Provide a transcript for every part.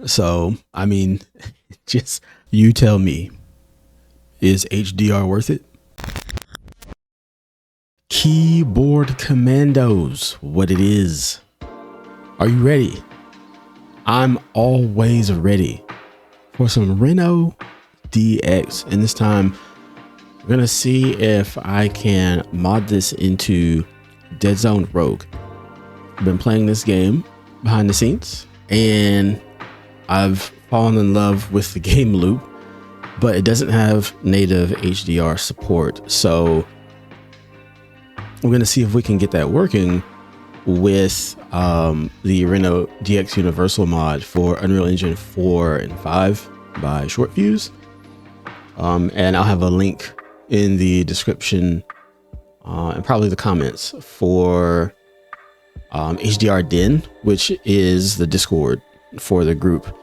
So, I mean, just you tell me, is HDR worth it? Keyboard commandos, what it is. Are you ready? I'm always ready for some RenoDX. And this time, we're going to see if I can mod this into Deadzone Rogue. I've been playing this game behind the scenes, and I've fallen in love with the game loop, but it doesn't have native HDR support. So we're going to see if we can get that working with the RenoDX Universal mod for Unreal Engine 4 and 5 by ShortFuse. And I'll have a link in the description and probably the comments for HDR Den, which is the Discord for the group.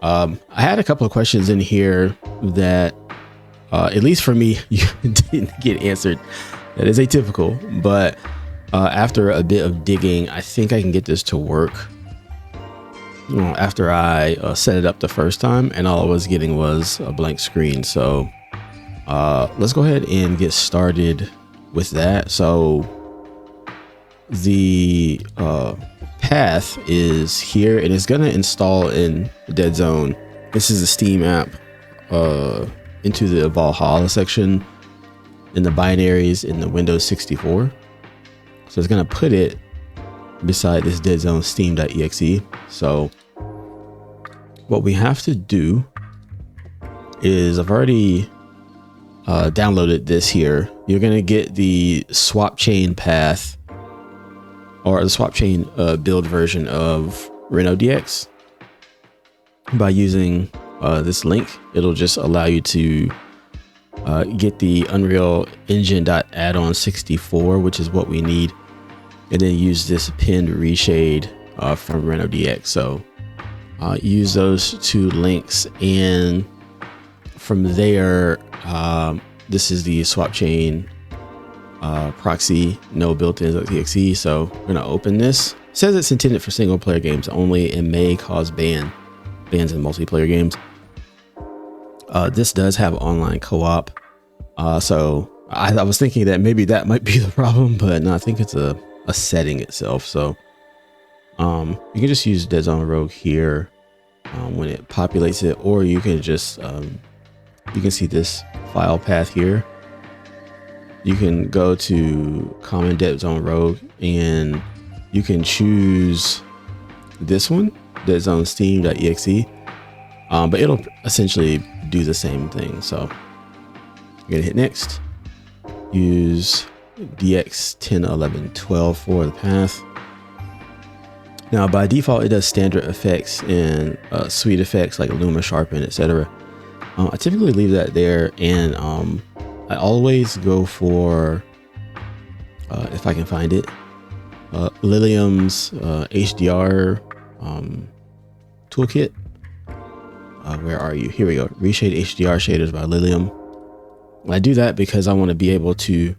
I had a couple of questions in here that, at least for me, you didn't get answered. That is atypical, but after a bit of digging, I think I can get this to work. After I set it up the first time, and all I was getting was a blank screen. So let's go ahead and get started with that. So the path is here, and it's going to install in Deadzone. This is the Steam app into the Valhalla section in the binaries in the Windows 64. So it's going to put it beside this Deadzone steam.exe. So what we have to do is, I've already downloaded this here. You're going to get the swap chain path, or the swap chain build version of RenoDX by using this link. It'll just allow you to get the Unreal Engine.addon 64, which is what we need, and then use this pinned reshade from RenoDX. So use those two links, and from there, this is the swap chain proxy, no built-in.exe. So we're gonna open this. It says it's intended for single player games only and may cause bans in multiplayer games. This does have online co-op. So I was thinking that maybe that might be the problem, but no, I think it's a setting itself. So you can just use Deadzone Rogue here when it populates it, or you can just you can see this file path here. You can go to Common Deadzone Rogue, and you can choose this one, Deadzone steam.exe, but it'll essentially do the same thing. So you're gonna hit next, use DX 10, 11, 12 for the path. Now by default, it does standard effects and sweet effects like Luma, Sharpen, etc. I typically leave that there, and I always go for, if I can find it, Lilium's HDR toolkit. Where are you? Here we go. Reshade HDR shaders by Lilium. I do that because I want to be able to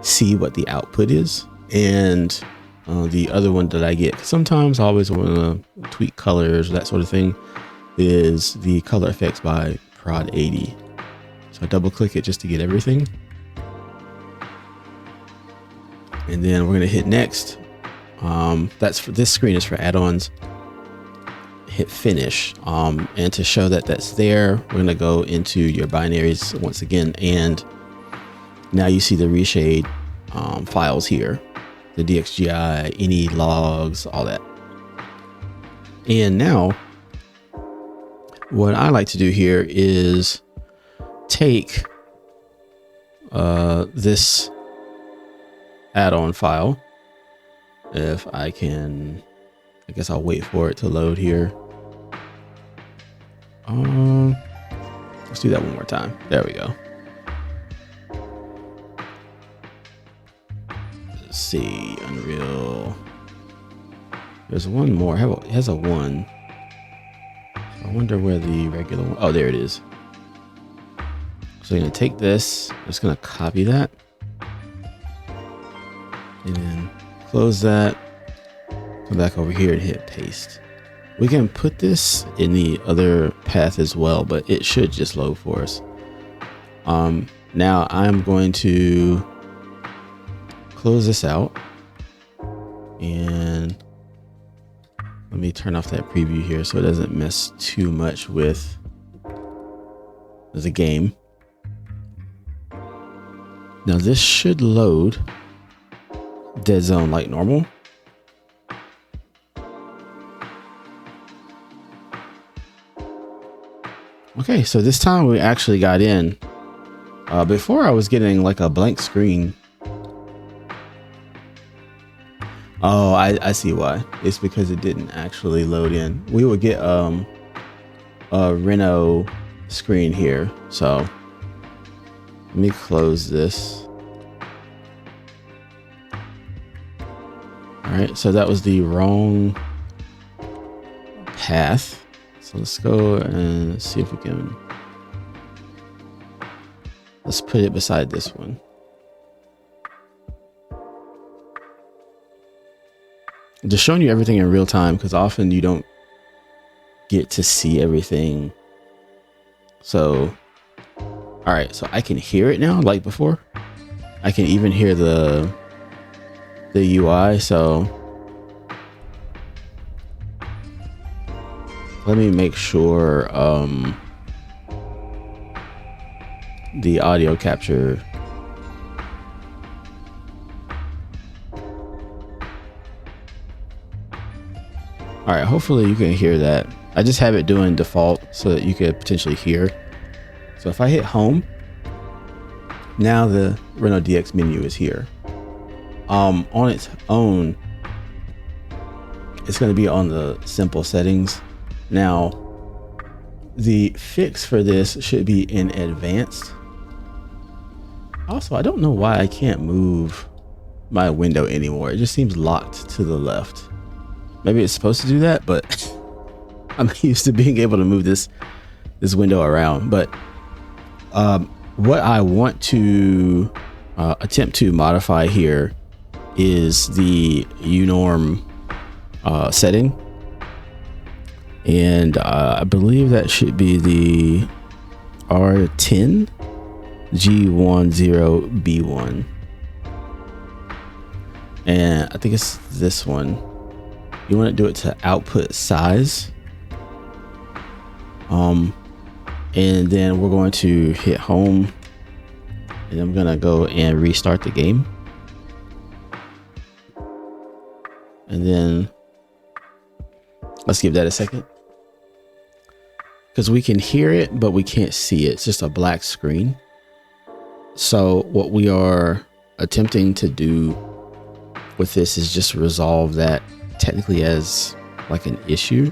see what the output is. And the other one that I get, sometimes I always want to tweak colors, that sort of thing, is the color effects by Prod 80. So I double click it just to get everything. And then we're going to hit next. That's for this screen is for add-ons. Hit finish. And to show that that's there, we're going to go into your binaries once again. And now you see the reshade files here, the DXGI, any logs, all that. And now what I like to do here is take this add-on file. If I can, I guess I'll wait for it to load here. Let's do that one more time. There we go. Let's see, Unreal. There's one more. It has a 1. I wonder where the regular one. Oh, there it is. So I'm gonna take this. I'm just gonna copy that, and then close that. Come back over here and hit paste. We can put this in the other path as well, but it should just load for us. Now I'm going to close this out, and let me turn off that preview here so it doesn't mess too much with the game. Now this should load Deadzone like normal. Okay, so this time we actually got in. Before I was getting like a blank screen. Oh, I see why. It's because it didn't actually load in. We would get a Reno screen here. So let me close this. All right, so that was the wrong path. So let's go and see if we can. Let's put it beside this one. Just showing you everything in real time, because often you don't get to see everything. So, all right, so I can hear it now, like before. I can even hear the UI. So let me make sure the audio capture. All right, hopefully you can hear that. I just have it doing default so that you could potentially hear. So if I hit home, now the RenoDX menu is here. On its own, it's going to be on the simple settings. Now, the fix for this should be in advanced. Also, I don't know why I can't move my window anymore. It just seems locked to the left. Maybe it's supposed to do that, but I'm used to being able to move this window around. But what I want to attempt to modify here is the UNorm setting. And I believe that should be the R10 G10B1. And I think it's this one. You want to do it to output size. And then we're going to hit home, and I'm gonna go and restart the game. And then let's give that a second, because we can hear it, but we can't see it. It's just a black screen. So what we are attempting to do with this is just resolve that technically as like an issue.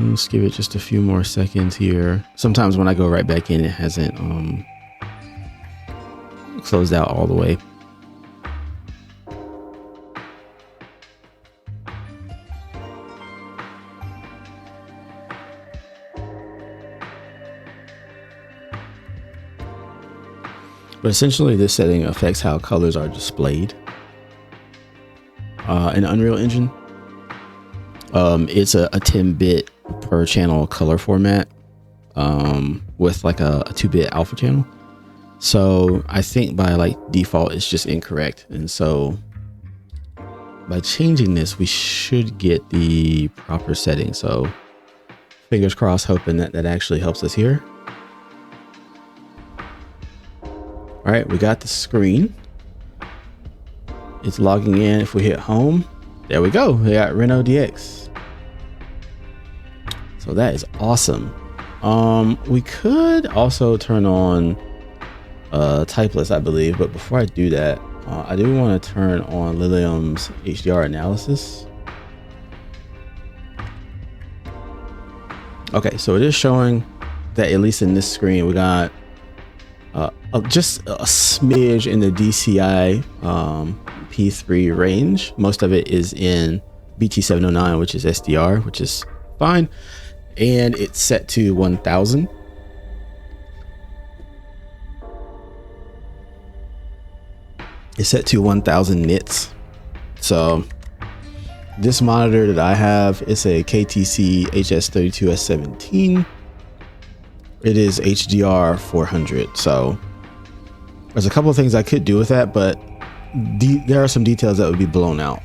Let's give it just a few more seconds here. Sometimes when I go right back in, it hasn't closed out all the way. But essentially, this setting affects how colors are displayed in Unreal Engine. It's a 10-bit per channel color format with like a 2-bit alpha channel. So I think by like default, it's just incorrect. And so by changing this, we should get the proper setting. So fingers crossed, hoping that that actually helps us here. All right, we got the screen. It's logging in. If we hit home, there we go. We got RenoDX. So that is awesome. We could also turn on typeless, I believe. But before I do that, I do want to turn on Lilium's HDR analysis. Okay, so it is showing that at least in this screen, we got just a smidge in the DCI P3 range. Most of it is in BT709, which is SDR, which is fine. And it's set to 1000. is set to 1000 nits. So this monitor that I have is a KTC HS32S17. It is HDR 400. So there's a couple of things I could do with that, but there are some details that would be blown out.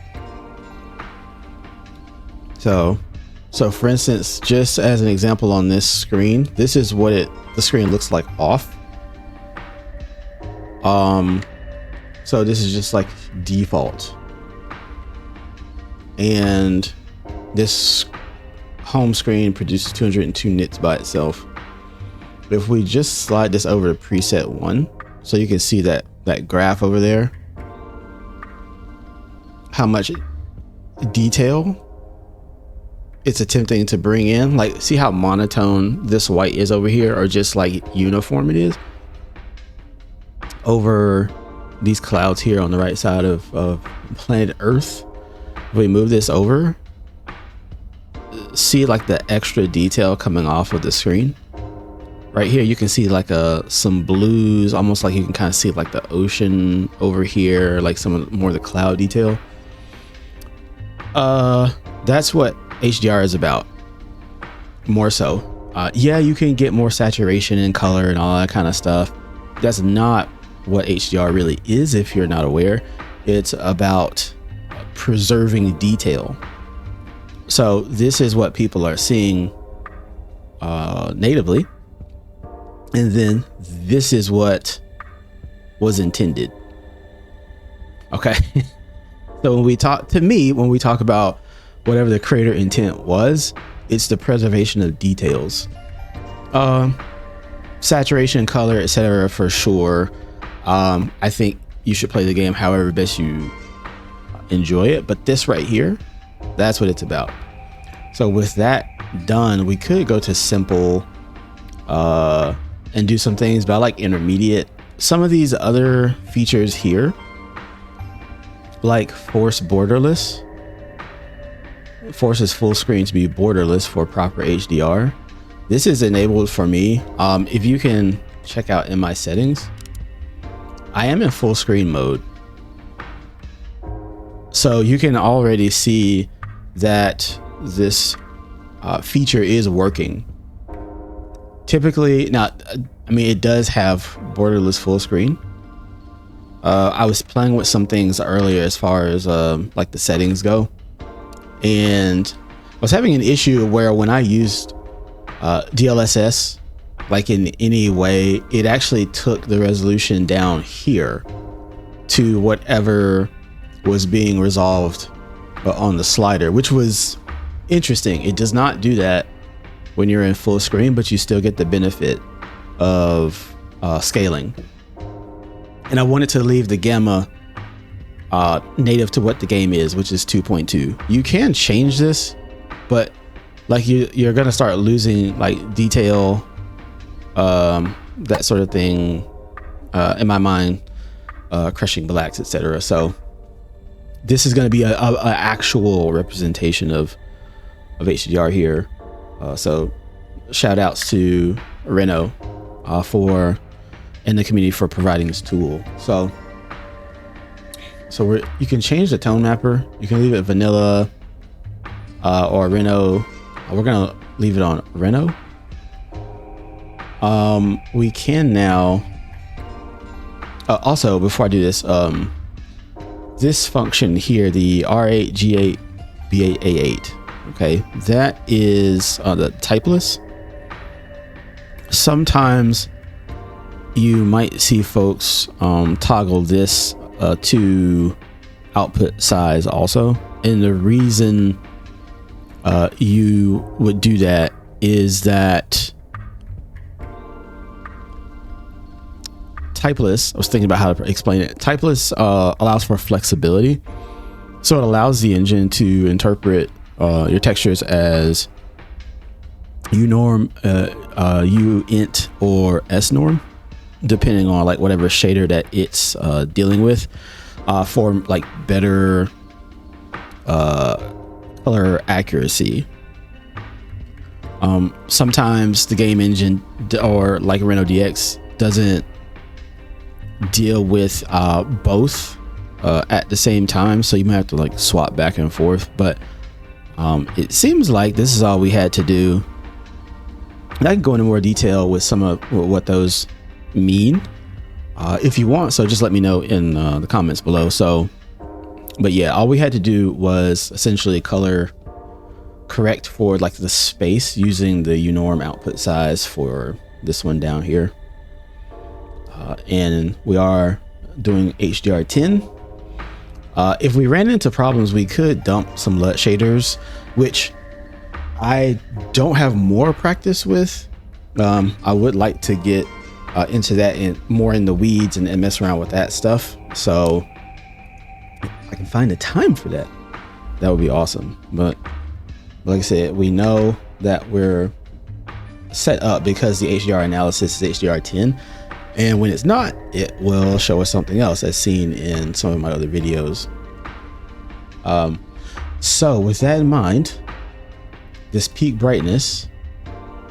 So for instance, just as an example on this screen, this is what the screen looks like off. So this is just like default. And this home screen produces 202 nits by itself. But if we just slide this over to preset 1, so you can see that graph over there, how much detail it's attempting to bring in. Like, see how monotone this white is over here, or just like uniform it is over these clouds here on the right side of planet Earth. If we move this over, see like the extra detail coming off of the screen. Right here, you can see like some blues, almost like you can kind of see like the ocean over here, like some more of the cloud detail. That's what HDR is about, more so. Yeah, you can get more saturation and color and all that kind of stuff. That's not what HDR really is, if you're not aware. It's about preserving detail. So this is what people are seeing natively, and then this is what was intended. Okay. So when we talk about whatever the creator intent was, it's the preservation of details, saturation, color, etc. for sure. I think you should play the game however best you enjoy it, but this right here, that's what it's about. So with that done, we could go to simple and do some things, but I like intermediate. Some of these other features here, like force borderless, forces full screen to be borderless for proper HDR. This is enabled for me. If you can check out in my settings, I am in full screen mode. So you can already see that this feature is working. Typically, now, I mean, it does have borderless full screen. I was playing with some things earlier as far as like the settings go, and I was having an issue where when I used DLSS, like in any way, it actually took the resolution down here to whatever was being resolved on the slider, which was interesting. It does not do that when you're in full screen, but you still get the benefit of scaling. And I wanted to leave the gamma native to what the game is, which is 2.2. You can change this, but like you're gonna start losing like detail, that sort of thing, in my mind, crushing blacks, etc. So this is going to be a actual representation of HDR here. So shout outs to Reno and the community for providing this tool. So you can change the tone mapper. You can leave it vanilla or Reno. We're gonna leave it on Reno. We can now also, before I do this, this function here, the R8 G8 B8 A8, okay, that is the typeless. Sometimes you might see folks toggle this to output size also, and the reason you would do that is that typeless, I was thinking about how to explain it. Typeless allows for flexibility, so it allows the engine to interpret your textures as unorm, uint, or snorm, depending on like whatever shader that it's dealing with, for like better color accuracy. Sometimes the game engine or like RenoDX doesn't deal with both at the same time, so you might have to like swap back and forth, but it seems like this is all we had to do. I can go into more detail with some of what those mean if you want, so just let me know in the comments below. So but yeah, all we had to do was essentially color correct for like the space using the unorm output size for this one down here, and we are doing HDR 10. If we ran into problems, we could dump some LUT shaders, which I don't have more practice with. I would like to get into that and more in the weeds and mess around with that stuff, so I can find the time for that. That would be awesome. But like I said, we know that we're set up because the HDR analysis is HDR 10, and when it's not, it will show us something else, as seen in some of my other videos. So with that in mind, this peak brightness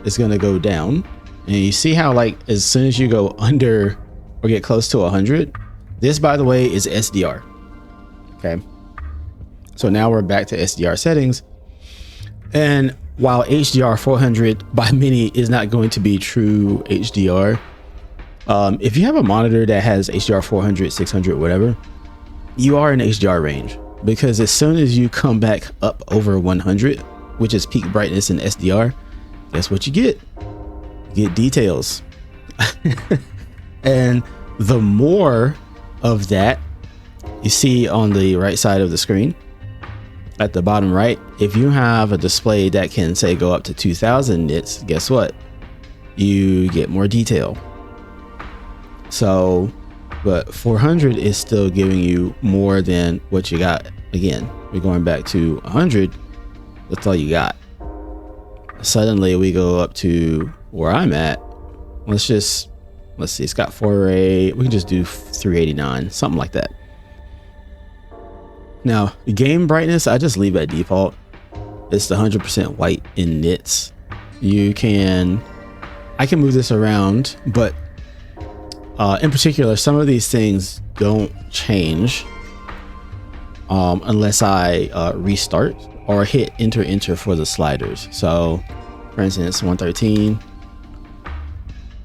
is going to go down, and you see how like as soon as you go under or get close to 100, this, by the way, is SDR. Okay, so now we're back to SDR settings, and while HDR 400 by many is not going to be true HDR, if you have a monitor that has HDR 400, 600, whatever, you are in HDR range, because as soon as you come back up over 100, which is peak brightness in SDR, guess what you get? You get details. And the more of that you see on the right side of the screen at the bottom right, if you have a display that can say go up to 2000 nits, guess what? You get more detail. So, but 400 is still giving you more than what you got. Again, we're going back to 100. That's all you got. Suddenly we go up to where I'm at. Let's see, it's got 480. We can just do 389, something like that. Now, game brightness, I just leave at default. It's the 100% white in nits. I can move this around, but in particular, some of these things don't change unless I restart or hit enter for the sliders. So for instance, 113,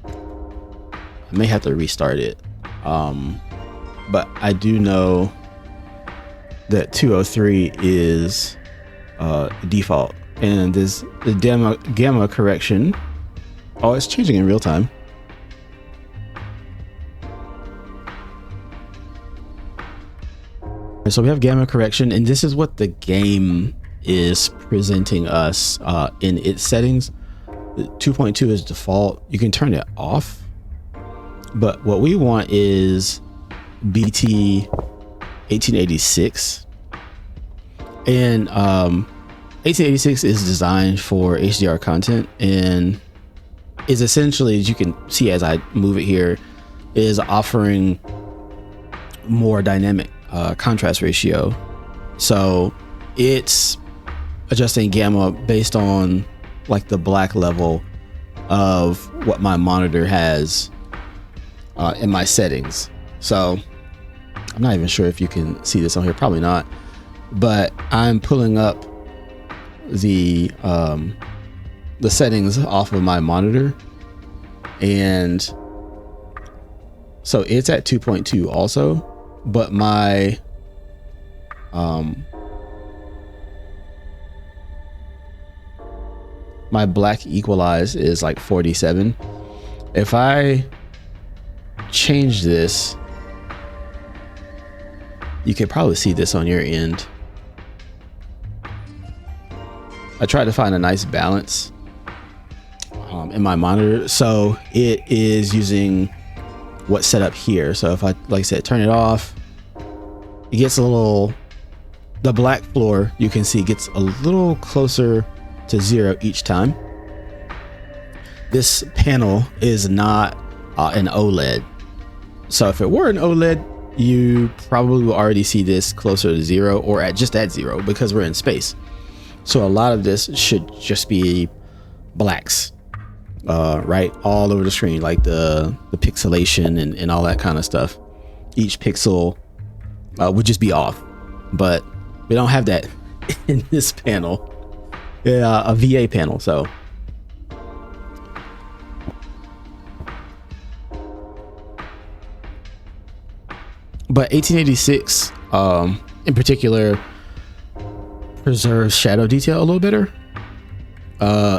I may have to restart it, but I do know that 203 is default, and this the gamma correction, oh, it's changing in real time. So we have gamma correction, and this is what the game is presenting us in its settings. 2.2 is default. You can turn it off, but what we want is BT 1886, and 1886 is designed for HDR content, and is essentially, as you can see as I move it here, is offering more dynamic contrast ratio. So it's adjusting gamma based on like the black level of what my monitor has in my settings. So I'm not even sure if you can see this on here, probably not, but I'm pulling up the settings off of my monitor, and so it's at 2.2 also, but my my black equalize is like 47. If I change this, you can probably see this on your end. I tried to find a nice balance in my monitor, so it is using what's set up here. So if I, like I said, turn it off, it gets a little, the black floor you can see gets a little closer to 0 each time. This panel is not an OLED, so if it were an OLED, you probably will already see this closer to 0, or at just at 0, because we're in space. So a lot of this should just be blacks, right, all over the screen, like the pixelation and all that kind of stuff. Each pixel would just be off, but we don't have that in this panel. Yeah, a VA panel. So but 1886 in particular preserves shadow detail a little better.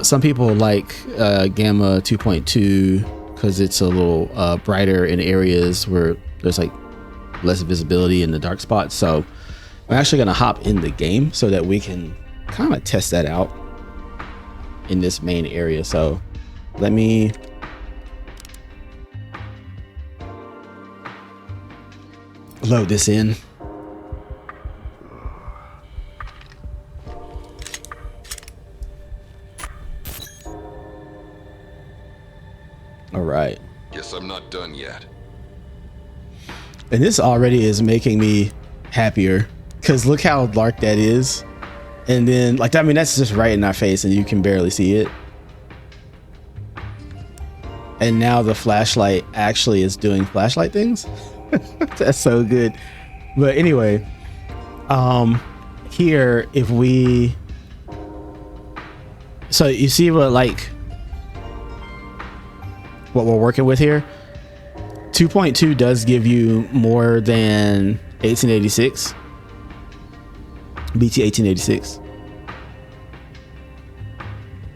Some people like Gamma 2.2 because it's a little brighter in areas where there's like less visibility in the dark spots. So I'm actually going to hop in the game so that we can kind of test that out in this main area. So let me load this in. All right. Guess I'm not done yet. And this already is making me happier because look how dark that is. And then like, I mean, that's just right in our face and you can barely see it. And now the flashlight actually is doing flashlight things. That's so good. But anyway, here, if we, so you see what we're working with here. 2.2 does give you more than 1886, BT 1886.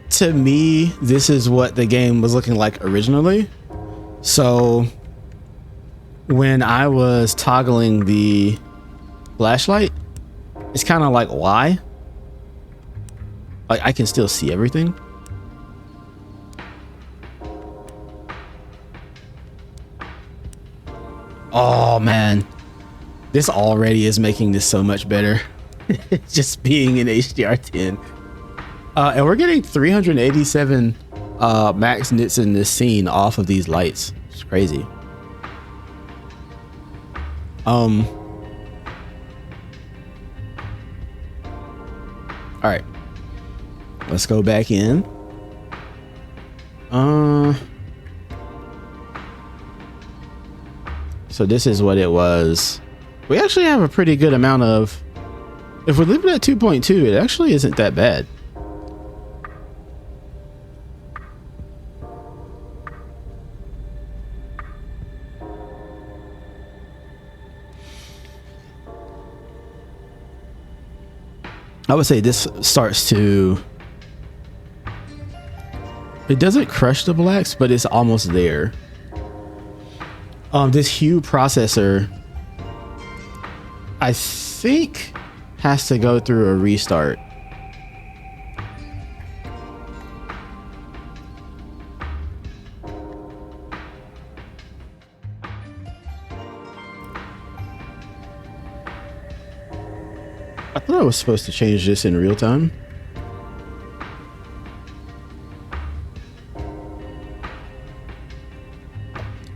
To me, this is what the game was looking like originally. So when I was toggling the flashlight, it's kind of like, why? Like I can still see everything. Oh man, this already is making this so much better. Just being in HDR10. And we're getting 387 max nits in this scene off of these lights. It's crazy. All right, let's go back in. So this is what it was. We actually have a pretty good amount of, if we're leaving at 2.2, it actually isn't that bad. I would say this starts to, it doesn't crush the blacks, but it's almost there. This hue processor, I think, has to go through a restart. I thought I was supposed to change this in real time.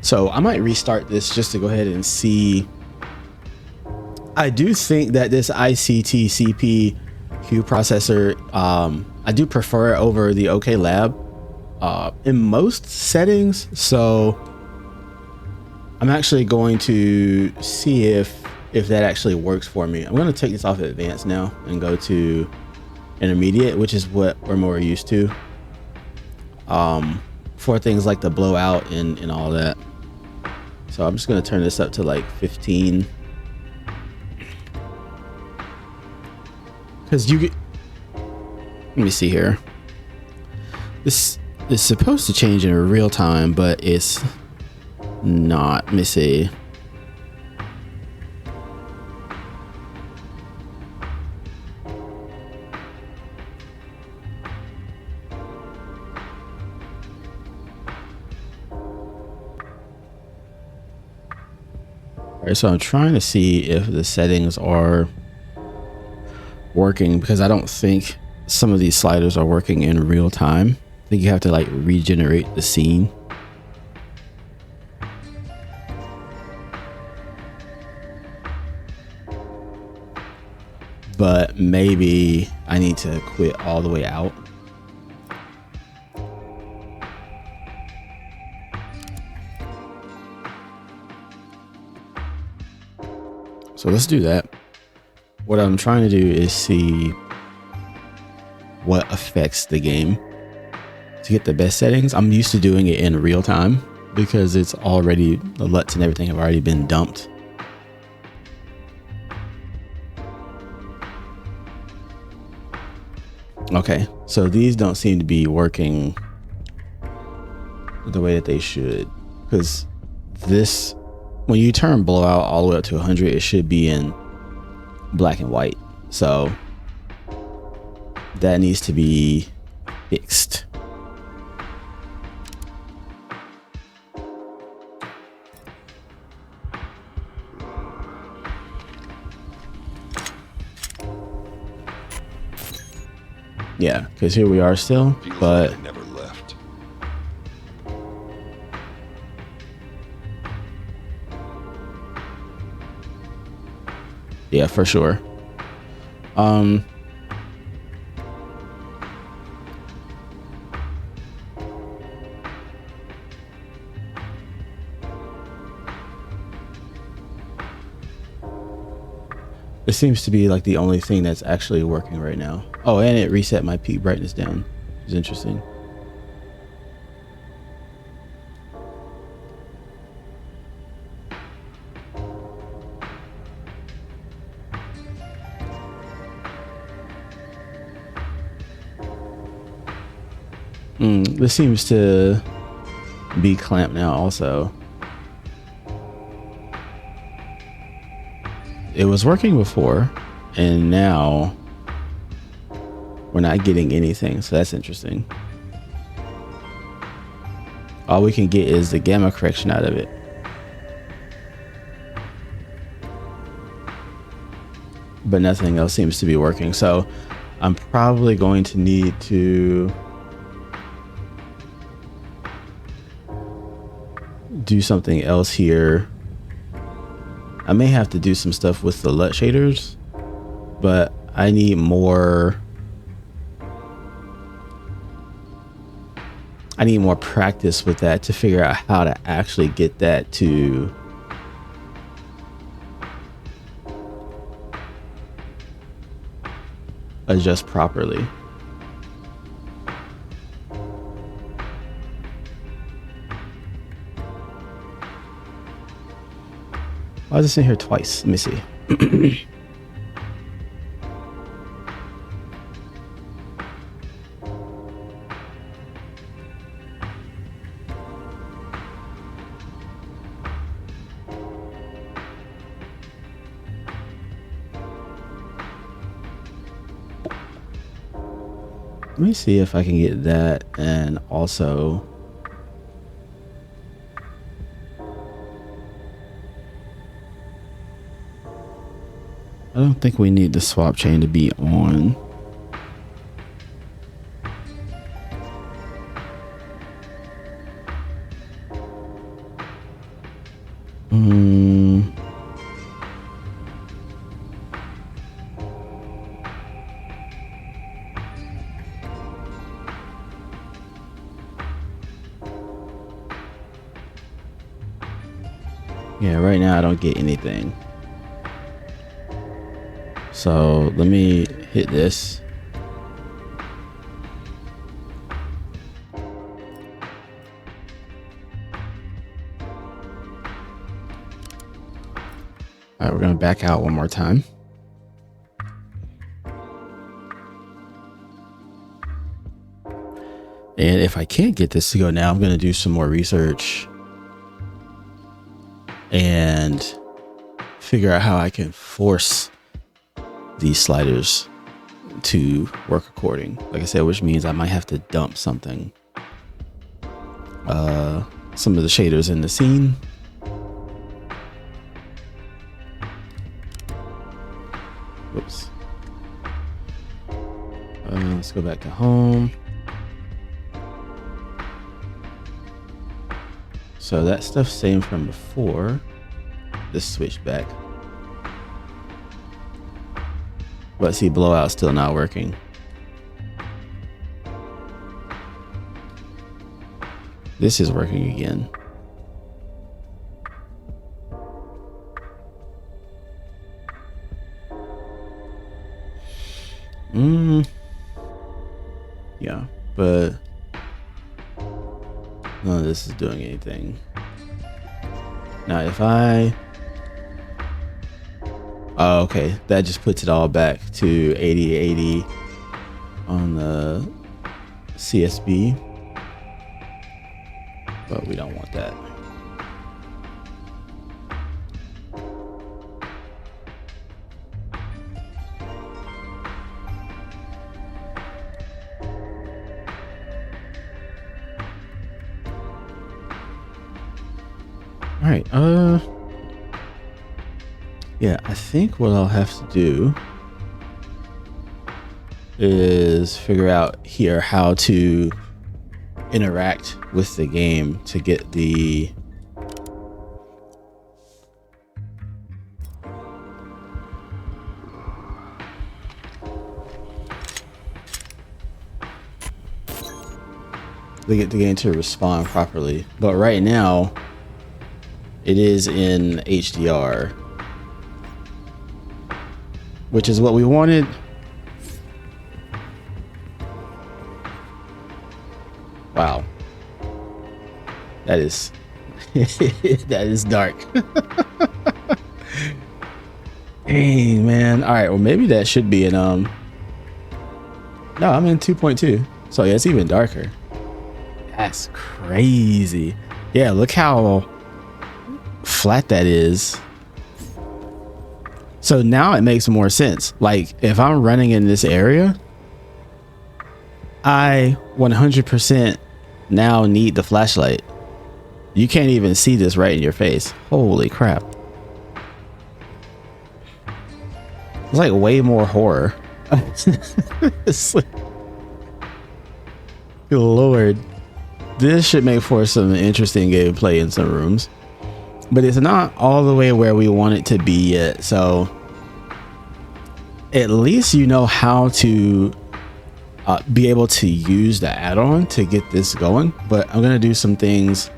So I might restart this just to go ahead and see. I do think that this ICT CP hue processor, I do prefer it over the OK Lab in most settings. So I'm actually going to see if that actually works for me. I'm going to take this off of advanced now and go to intermediate, which is what we're more used to for things like the blowout and all that. So I'm just going to turn this up to like 15. Because you get, let me see here. This is supposed to change in real time, but it's not. Let me see. All right, so I'm trying to see if the settings are working because I don't think some of these sliders are working in real time. I think you have to like regenerate the scene. But maybe I need to quit all the way out. So let's do that. What I'm trying to do is see what affects the game to get the best settings. I'm used to doing it in real time because it's already, the LUTs and everything have already been dumped. Okay, so these don't seem to be working the way that they should, because this, when you turn blowout all the way up to 100, it should be in black and white. So that needs to be fixed. Yeah, because here we are still, but like I never left. yeah, for sure. It seems to be like the only thing that's actually working right now. Oh, and it reset my peak brightness down. It's interesting. This seems to be clamped now also. It was working before, and now we're not getting anything, so that's interesting. All we can get is the gamma correction out of it. But nothing else seems to be working, so I'm probably going to need to do something else here. I may have to do some stuff with the LUT shaders, but I need more practice with that to figure out how to actually get that to adjust properly. Why is this in here twice? Let me see. Let me see if I can get that, and also I don't think we need the swap chain to be on. Yeah, right now I don't get anything. So let me hit this. All right, we're gonna back out one more time. And if I can't get this to go now, I'm gonna do some more research and figure out how I can force these sliders to work according, like I said, which means I might have to dump something, some of the shaders in the scene. Whoops. Let's go back to home. So that stuff's same from before. This switched back. But see, blowout's still not working. This is working again. Yeah, but none of this is doing anything. Now if I, oh, okay, that just puts it all back to 8080 on the CSB, but we don't want that. All right, yeah, I think what I'll have to do is figure out here how to interact with the game to get the game to respond properly. But right now it is in HDR, which is what we wanted. Wow, that is that is dark. Dang, man. All right, well maybe that should be an no, I'm in 2.2, so yeah, it's even darker. That's crazy. Yeah, look how flat that is. So now it makes more sense. Like if I'm running in this area, I 100% now need the flashlight. You can't even see this right in your face. Holy crap. It's like way more horror. It's like, good Lord. This should make for some interesting gameplay in some rooms, but it's not all the way where we want it to be yet. So at least you know how to be able to use the add-on to get this going. But I'm gonna do some things.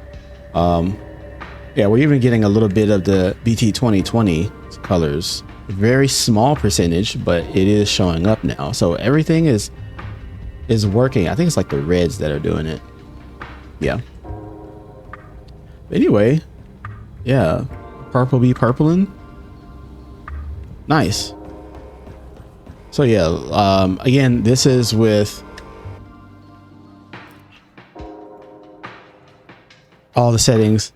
Yeah, we're even getting a little bit of the BT 2020 colors, very small percentage, but it is showing up now. So everything is working. I think it's like the reds that are doing it. Yeah. Anyway, yeah, purple be purpling. Nice. So yeah, again, this is with all the settings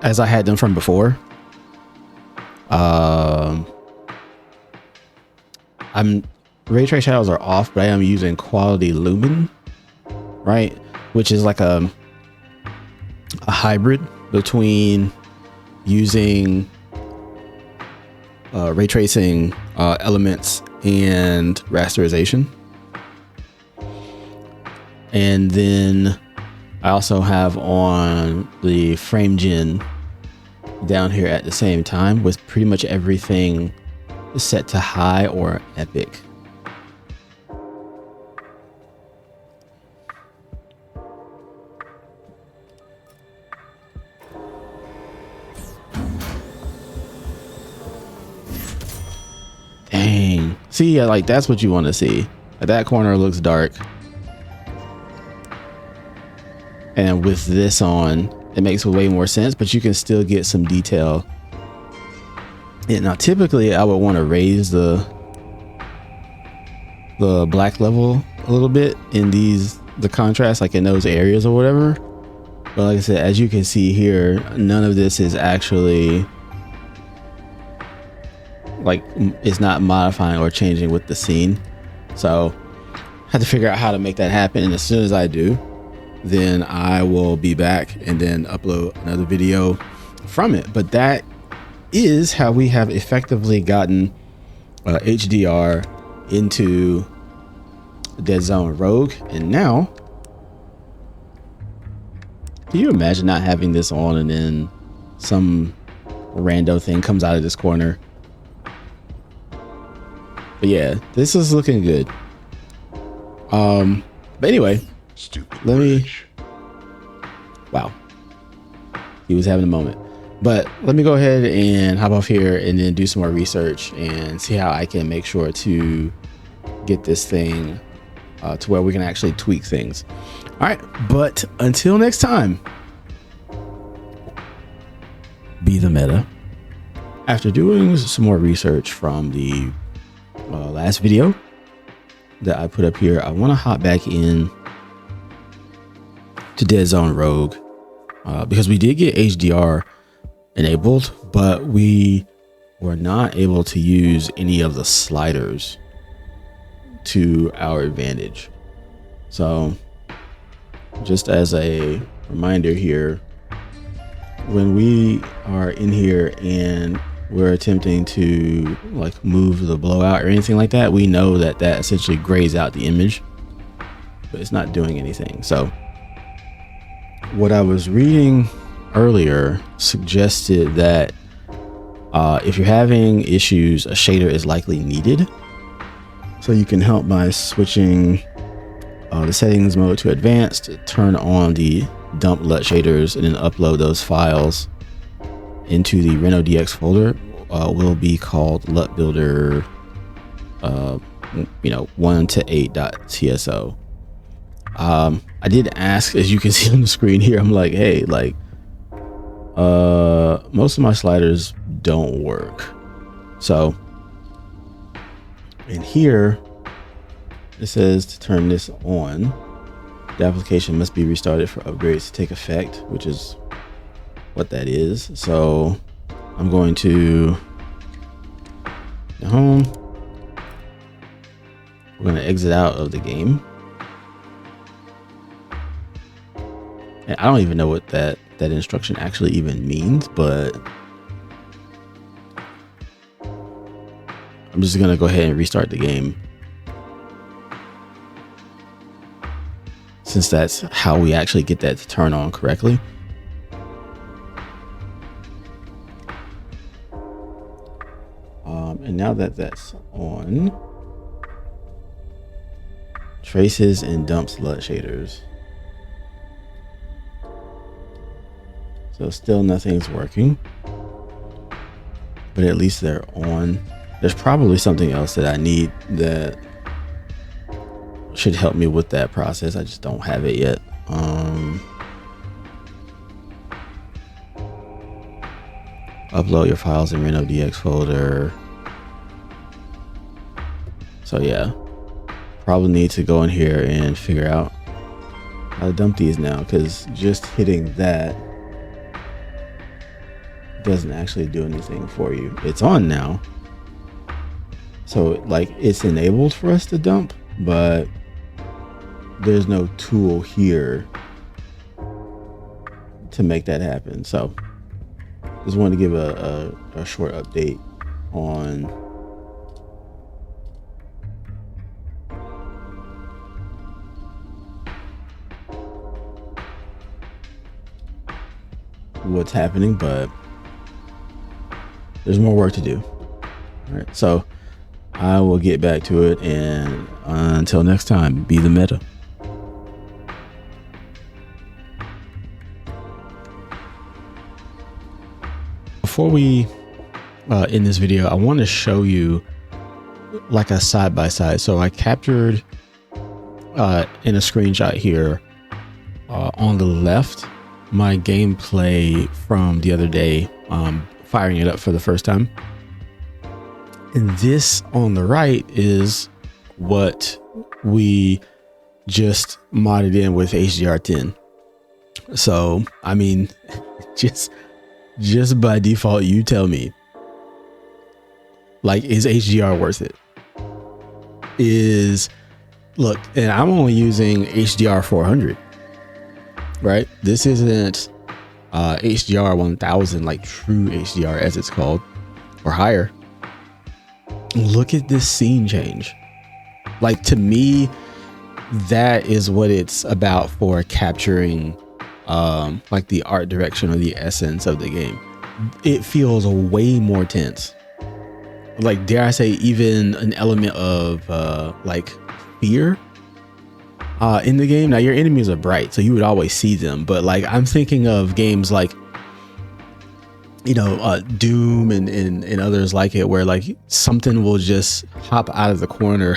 as I had them from before. Ray trace shadows are off, but I am using quality lumen, right? Which is like a hybrid between using ray tracing elements and rasterization. And then I also have on the frame gen down here at the same time, with pretty much everything set to high or epic. Dang. See, like that's what you want to see. That corner looks dark. And with this on, it makes way more sense, but you can still get some detail. Yeah, now typically I would want to raise the black level a little bit in the contrast, like in those areas or whatever. But like I said, as you can see here, none of this is actually like, it's not modifying or changing with the scene. So I had to figure out how to make that happen. And as soon as I do, then I will be back and then upload another video from it. But that is how we have effectively gotten HDR into Deadzone Rogue. And now, can you imagine not having this on and then some rando thing comes out of this corner? But yeah, this is looking good. But anyway, let me, wow, he was having a moment. But let me go ahead and hop off here and then do some more research and see how I can make sure to get this thing to where we can actually tweak things. All right, but until next time, be the meta. After doing some more research from the last video that I put up here, I want to hop back in to Deadzone Rogue because we did get HDR enabled, but we were not able to use any of the sliders to our advantage. So just as a reminder here, when we are in here and we're attempting to like move the blowout or anything like that, we know that that essentially grays out the image, but it's not doing anything. So what I was reading earlier suggested that if you're having issues, a shader is likely needed. So you can help by switching the settings mode to advanced, turn on the dump LUT shaders, and then upload those files into the RenoDX folder. Will be called LUT Builder 1 to 8.tso. I did ask, as you can see on the screen here, I'm like, hey, like most of my sliders don't work. So in here it says to turn this on, the application must be restarted for upgrades to take effect, which is what that is. So I'm going to go home. We're going to exit out of the game. And I don't even know what that instruction actually even means, but I'm just going to go ahead and restart the game, since that's how we actually get that to turn on correctly. And now that that's on, traces and dumps LUT shaders. So still nothing's working, but at least they're on. There's probably something else that I need that should help me with that process. I just don't have it yet. Upload your files in RenoDX folder. So yeah, probably need to go in here and figure out how to dump these now, because just hitting that doesn't actually do anything for you. It's on now, so like it's enabled for us to dump, but there's no tool here to make that happen. So just wanted to give a short update on what's happening, but there's more work to do. All right, so I will get back to it, and until next time, be the meta. Before we end this video, I want to show you like a side by side. So I captured in a screenshot here on the left my gameplay from the other day, firing it up for the first time. And this on the right is what we just modded in with HDR10. So, I mean, just by default, you tell me, like, is HDR worth it? Look, and I'm only using HDR 400, right? This isn't HDR 1000, like true HDR as it's called, or higher. Look at this scene change. Like, to me, that is what it's about for capturing like the art direction or the essence of the game. It feels way more tense. Like, dare I say, even an element of like fear in the game. Now, your enemies are bright, so you would always see them, but like, I'm thinking of games like, you know, Doom and others like it, where like something will just hop out of the corner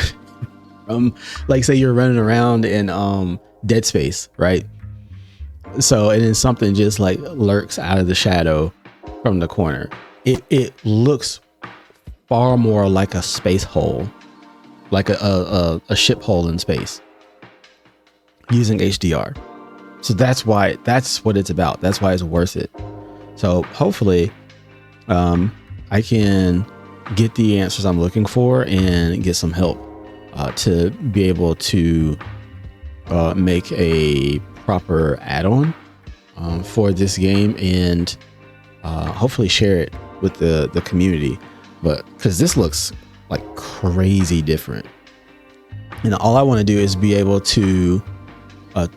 Like say you're running around in Dead Space, right? So and then something just like lurks out of the shadow from the corner. It looks far more like a space hole, like a ship hole in space using HDR. So that's what it's about. That's why it's worth it. So hopefully I can get the answers I'm looking for and get some help to be able to make a proper add-on for this game, and hopefully share it with the community. But because this looks like crazy different, and all I want to do is be able to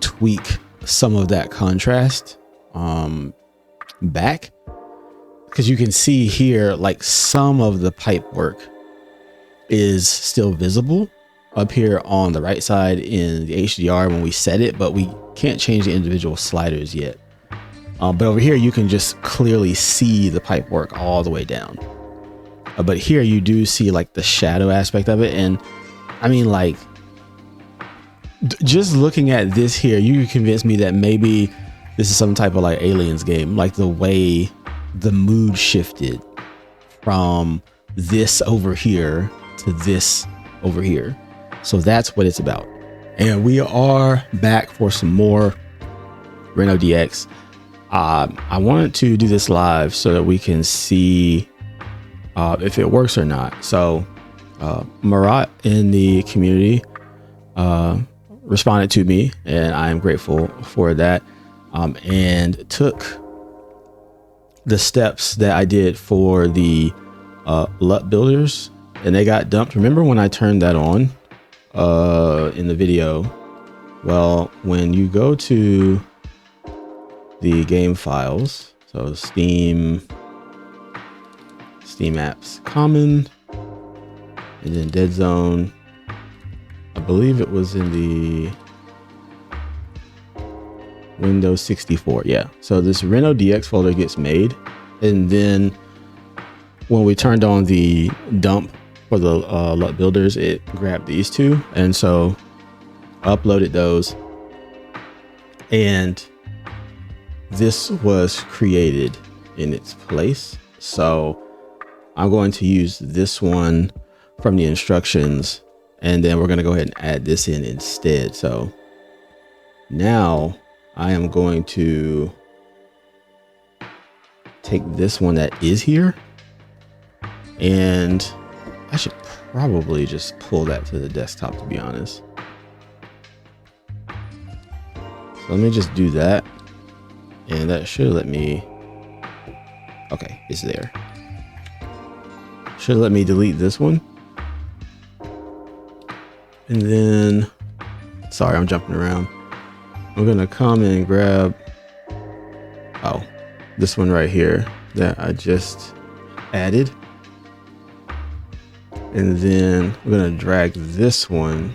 tweak some of that contrast back, because you can see here like some of the pipe work is still visible up here on the right side in the HDR when we set it, but we can't change the individual sliders yet. But over here you can just clearly see the pipe work all the way down. But here you do see like the shadow aspect of it, and I mean, like, just looking at this here, you convinced me that maybe this is some type of like Aliens game, like the way the mood shifted from this over here to this over here. So that's what it's about. And we are back for some more RenoDX. I wanted to do this live so that we can see if it works or not. So Marat in the community responded to me, and I am grateful for that, and took the steps that I did for the LUT builders, and they got dumped. Remember when I turned that on in the video? Well, when you go to the game files, so Steam apps, common, and then Deadzone, I believe it was in the Windows 64. Yeah. So this RenoDX folder gets made, and then when we turned on the dump for the LUT builders, it grabbed these two, and so I uploaded those, and this was created in its place. So I'm going to use this one from the instructions, and then we're going to go ahead and add this in instead. So now I am going to take this one that is here, and I should probably just pull that to the desktop, to be honest. So let me just do that, and that should let me, okay, it's there. Should let me delete this one. And then, sorry, I'm jumping around. I'm gonna come and grab, oh, this one right here that I just added. And then I'm gonna drag this one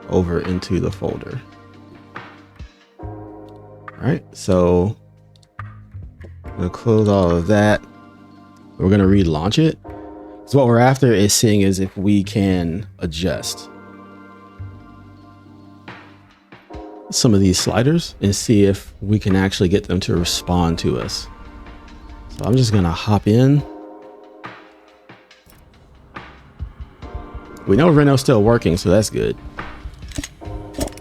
over into the folder. All right, so I'm gonna close all of that. We're gonna relaunch it. So what we're after is seeing is if we can adjust some of these sliders and see if we can actually get them to respond to us. So I'm just gonna hop in. We know Reno's still working, so that's good.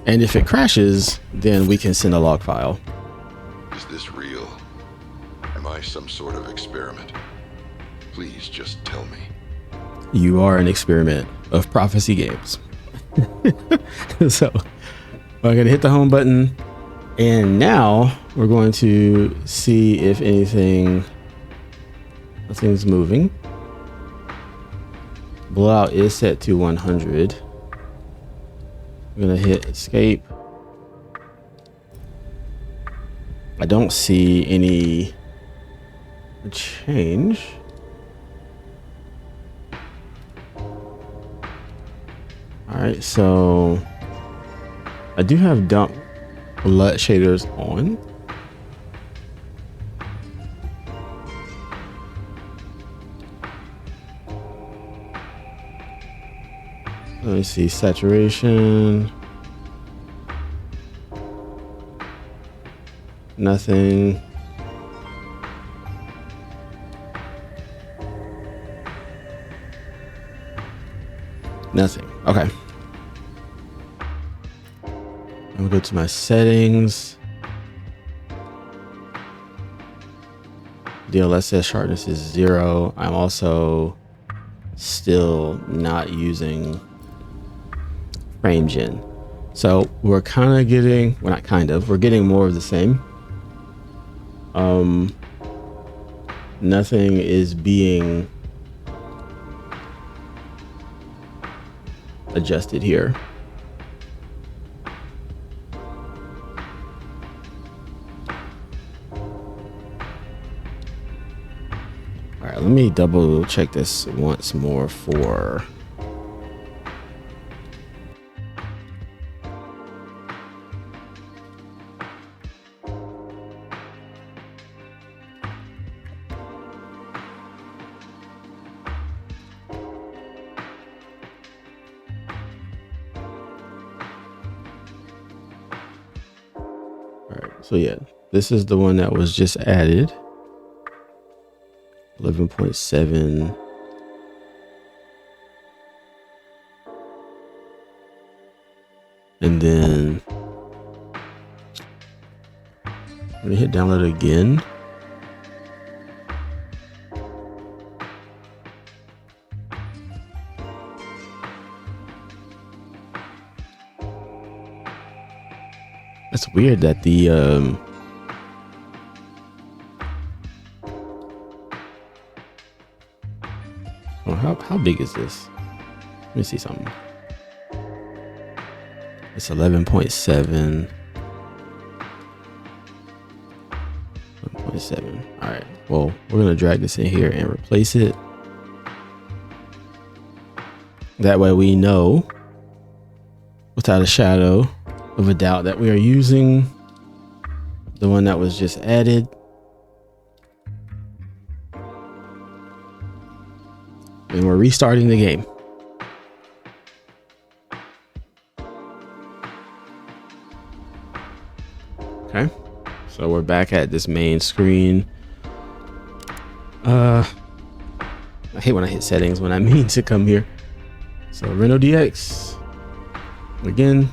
And if it crashes, then we can send a log file. Is this real? Am I some sort of experiment? Please just tell me. You are an experiment of prophecy games. So I'm gonna hit the home button, and now we're going to see if nothing's moving. Blowout is set to 100. I'm gonna hit escape. I don't see any change. All right, so I do have dump LUT shaders on. Let me see, saturation. Nothing. Nothing. Okay. I'll go to my settings. DLSS sharpness is 0. I'm also still not using frame gen. So we're kind of getting, well, not kind of, we're getting more of the same. Nothing is being adjusted here. All right, let me double check this once more for so yeah, this is the one that was just added. 11.7. And then let me hit download again. That's weird that the how big is this? Let me see something. It's 11.7. 11.7. All right. Well, we're gonna drag this in here and replace it. That way we know without a shadow of a doubt that we are using the one that was just added. And we're restarting the game. Okay, so we're back at this main screen. I hate when I hit settings when I mean to come here. So RenoDX, again,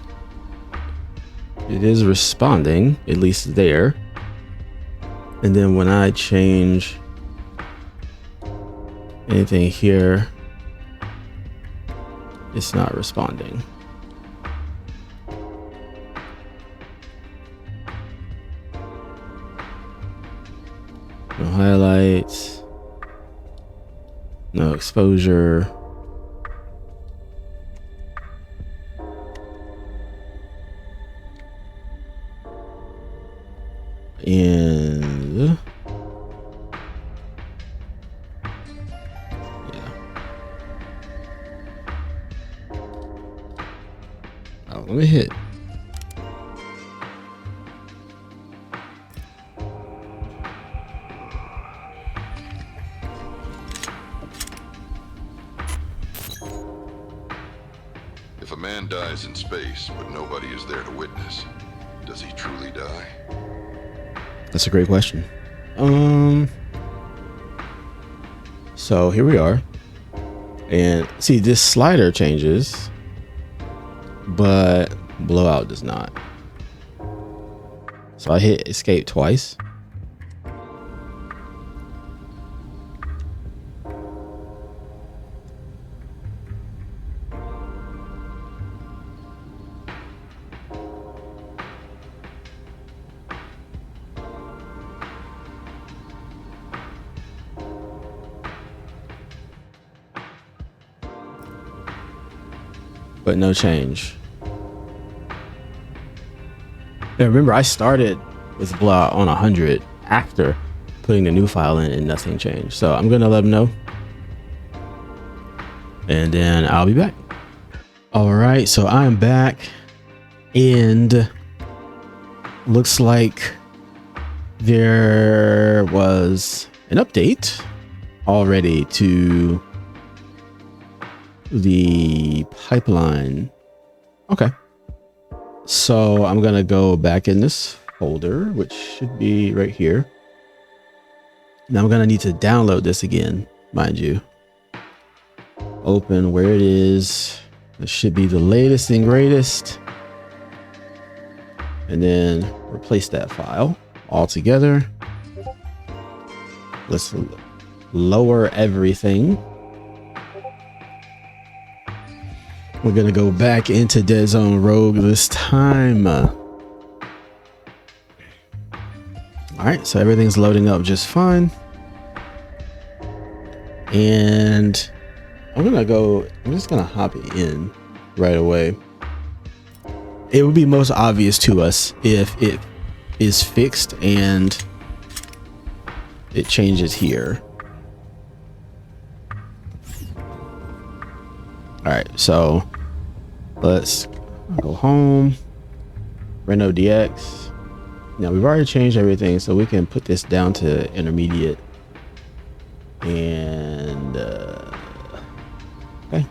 it is responding, at least there. And then when I change anything here, it's not responding. No highlights, no exposure. And let me hit. If a man dies in space, but nobody is there to witness, does he truly die? That's a great question. So here we are. And see, this slider changes, but blowout does not. So I hit escape twice. But no change. Now remember, I started with blowout on 100 after putting the new file in and nothing changed. So I'm gonna let them know, and then I'll be back. All right, so I'm back, and looks like there was an update already to the pipeline. Okay. So I'm going to go back in this folder, which should be right here. Now I'm going to need to download this again, mind you. Open where it is. It should be the latest and greatest. And then replace that file altogether. Let's lower everything. We're going to go back into Deadzone Rogue this time. All right, so everything's loading up just fine. And I'm just going to hop in right away. It would be most obvious to us if it is fixed and it changes here. All right, so let's go home. RenoDX. Now we've already changed everything, so we can put this down to intermediate. And okay.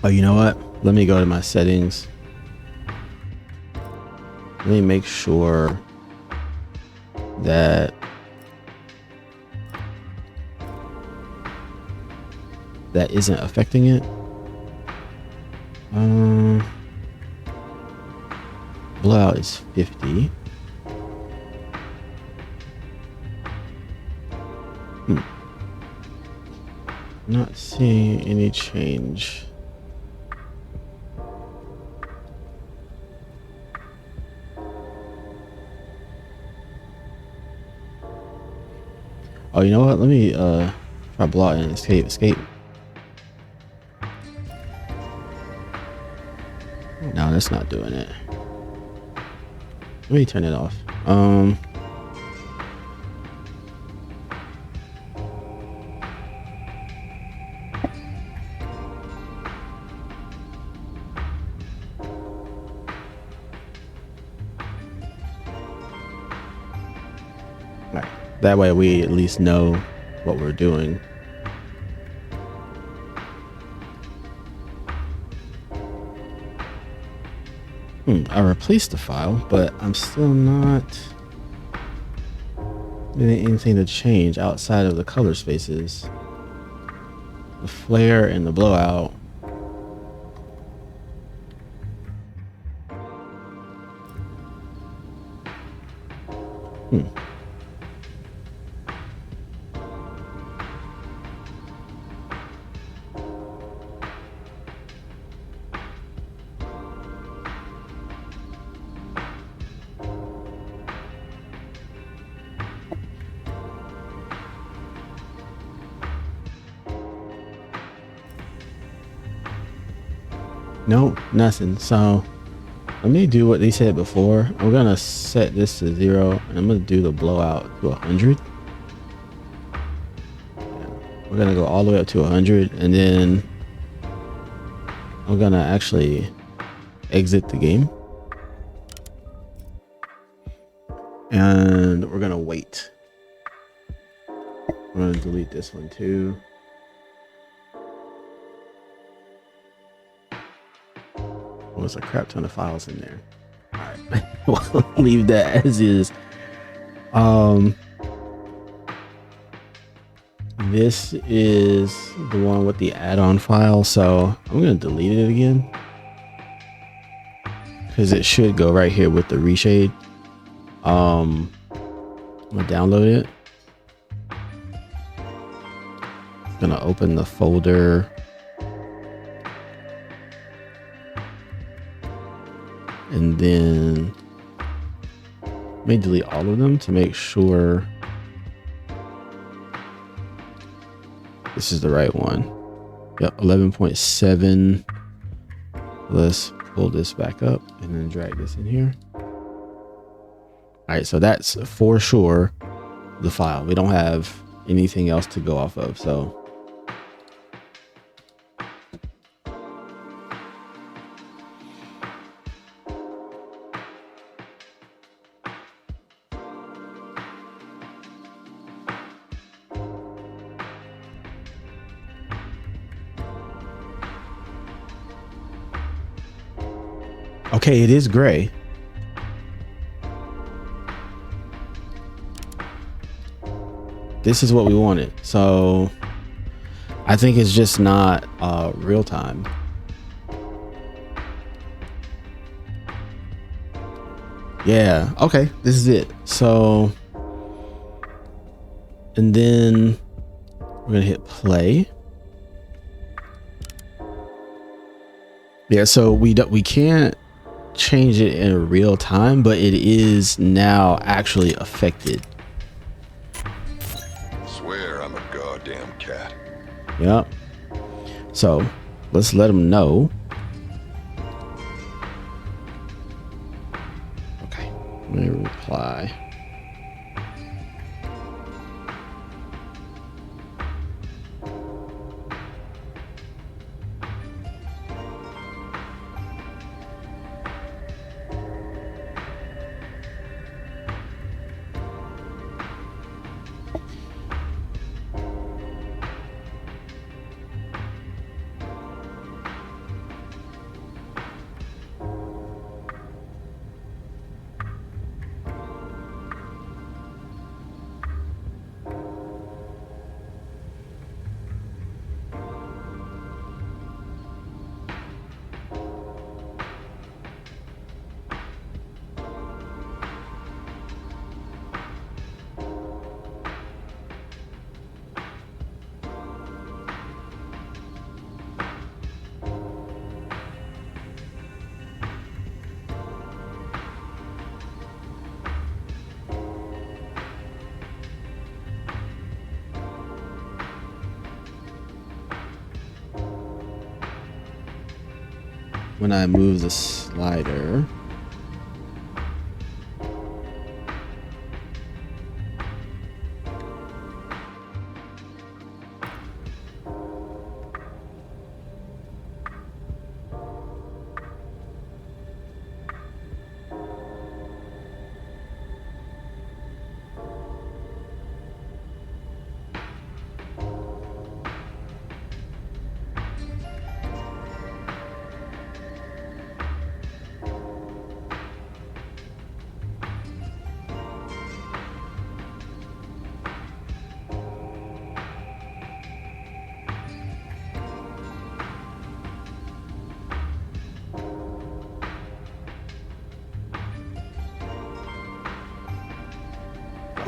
Oh, you know what? Let me go to my settings. Let me make sure that isn't affecting it. Blowout is 50. Not seeing any change. Oh, you know what? Let me try blowout and escape. No, that's not doing it. Let me turn it off. Right. That way we at least know what we're doing. I replaced the file, but I'm still not getting anything to change outside of the color spaces. The flare and the blowout. Nope, nothing. So let me do what they said before. I'm gonna set this to 0 and I'm gonna do the blowout to 100. We're gonna go all the way up to 100 and then I'm gonna actually exit the game. And we're gonna wait. I'm gonna delete this one too. There's a crap ton of files in there. All right, we'll leave that as is. This is the one with the add-on file, so I'm gonna delete it again because it should go right here with the reshade. I'm gonna download it. Gonna open the folder. And then let me delete all of them to make sure this is the right one. Yep, 11.7. Let's pull this back up and then drag this in here. All right, so that's for sure the file. We don't have anything else to go off of, so. Okay, it is gray. This is what we wanted. So I think it's just not real time. Yeah, okay, this is it. So, and then we're gonna hit play. Yeah, so we can't change it in real time, but it is now actually affected. Swear I'm a goddamn cat. Yep. So let's let them know. Okay, let me reply. When I move the slider,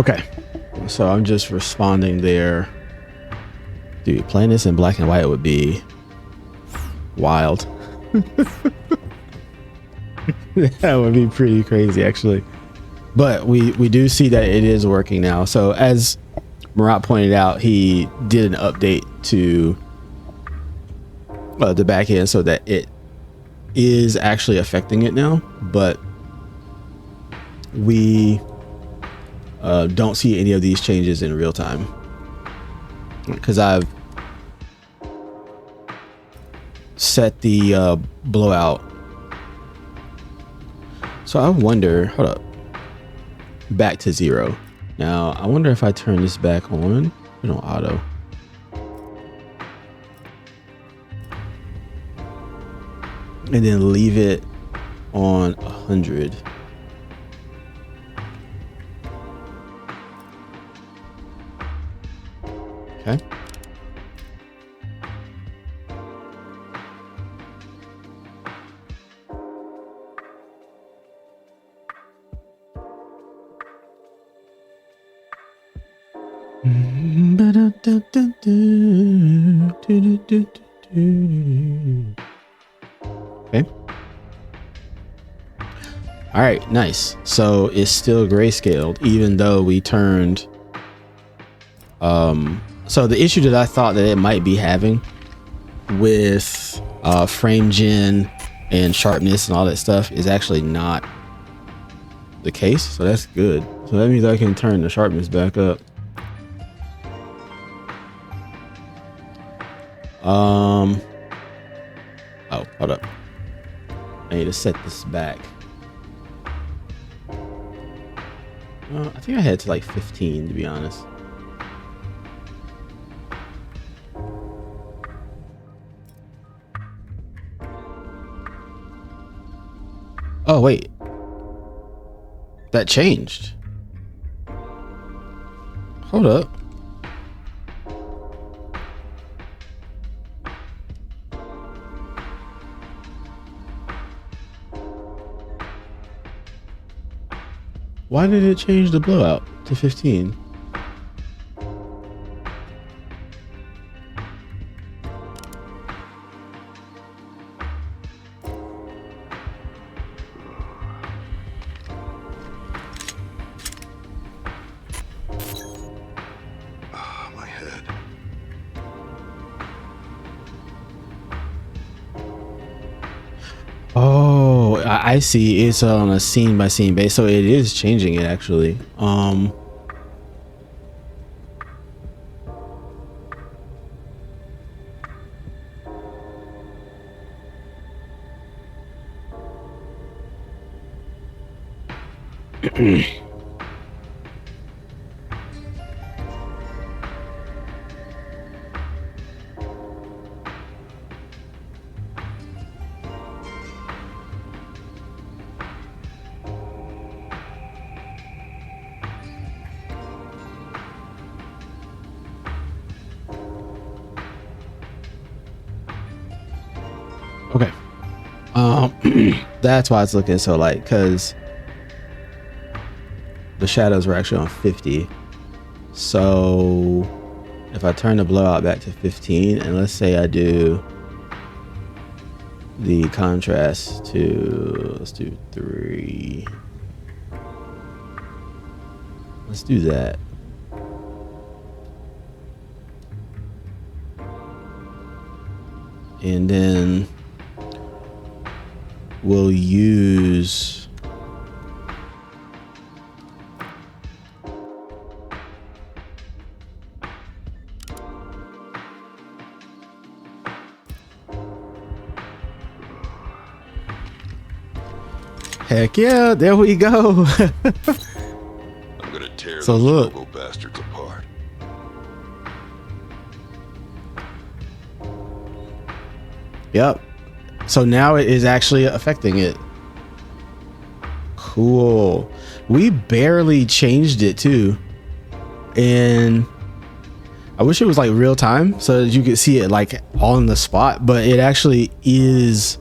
okay, so I'm just responding there. Dude, playing this in black and white would be wild. That would be pretty crazy, actually. But we do see that it is working now. So as Murat pointed out, he did an update to the back end so that it is actually affecting it now. But we don't see any of these changes in real time because I've set the blowout. So I wonder, hold up, back to 0. Now I wonder if I turn this back on, put it on auto. And then leave it on 100. Okay. Okay. All right, nice. So it's still grayscaled, even though we turned. So the issue that I thought that it might be having with frame gen and sharpness and all that stuff is actually not the case. So that's good. So that means I can turn the sharpness back up. Oh, hold up. I need to set this back. I think I had to like 15 to be honest. Oh, wait. That changed. Hold up. Why did it change the blowout to 15? My head. Oh, I see. It's on a scene by scene base, so it is changing it actually. Okay. That's why it's looking so light, because the shadows were actually on 50. So if I turn the blowout back to 15, and let's say I do the contrast to, let's do 3. Let's do that. And then we'll use heck yeah, there we go. I'm gonna tear So those look. robo bastards apart. Yep. So now it is actually affecting it. Cool. We barely changed it too. And I wish it was like real time so that you could see it like on the spot, but it actually is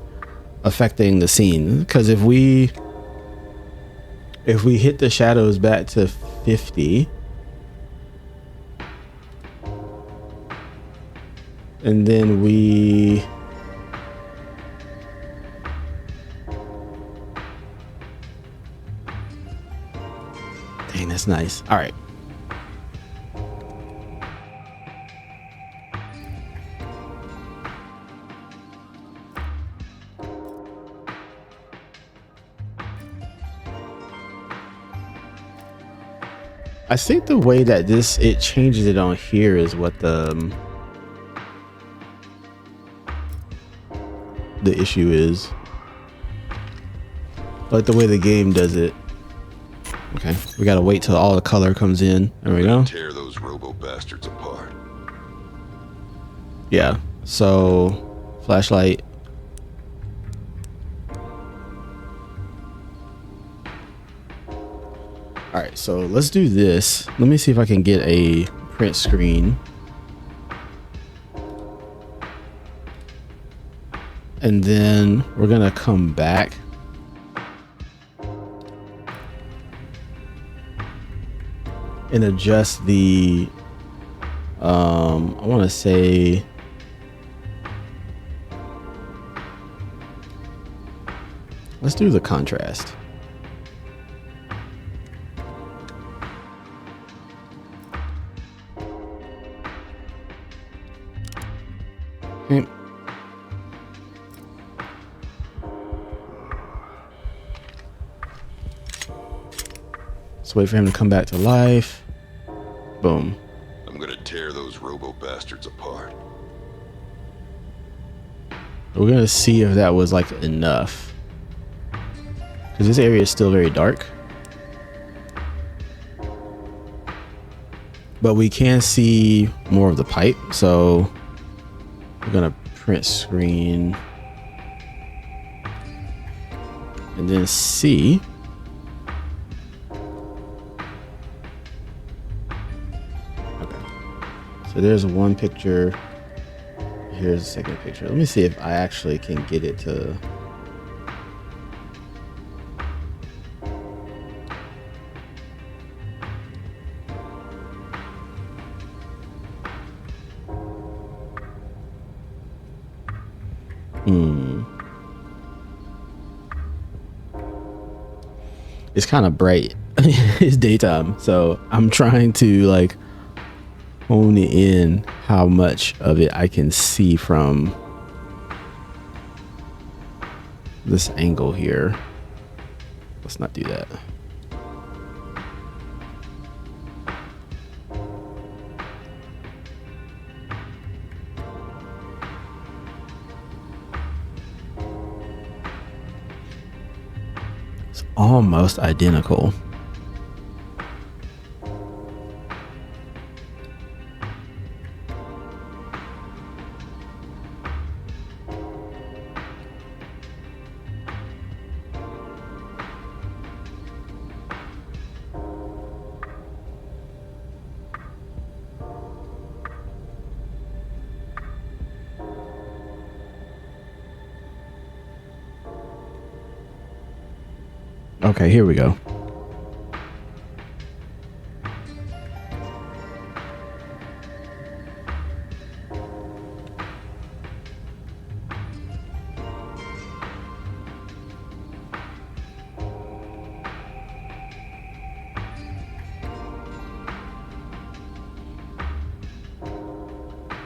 affecting the scene, because if we hit the shadows back to 50 and then we dang, that's nice. All right. I think the way that it changes it on here is what the issue is. Like the way the game does it. Okay, we gotta wait till all the color comes in. There we go. Tear those robo bastards apart. Yeah, so flashlight. All right, so let's do this. Let me see if I can get a print screen. And then we're gonna come back. And adjust the, I wanna say, let's do the contrast. Okay. Let's wait for him to come back to life. Boom. I'm gonna tear those robo bastards apart. We're gonna see if that was like enough, because this area is still very dark, but we can see more of the pipe. So we're gonna print screen. and then C. Okay, so there's one picture. Here's the second picture. Let me see if I actually can get it to. It's kind of bright. It's daytime, so I'm trying to like hone in how much of it I can see from this angle here. Let's not do that. It's almost identical. Okay, here we go.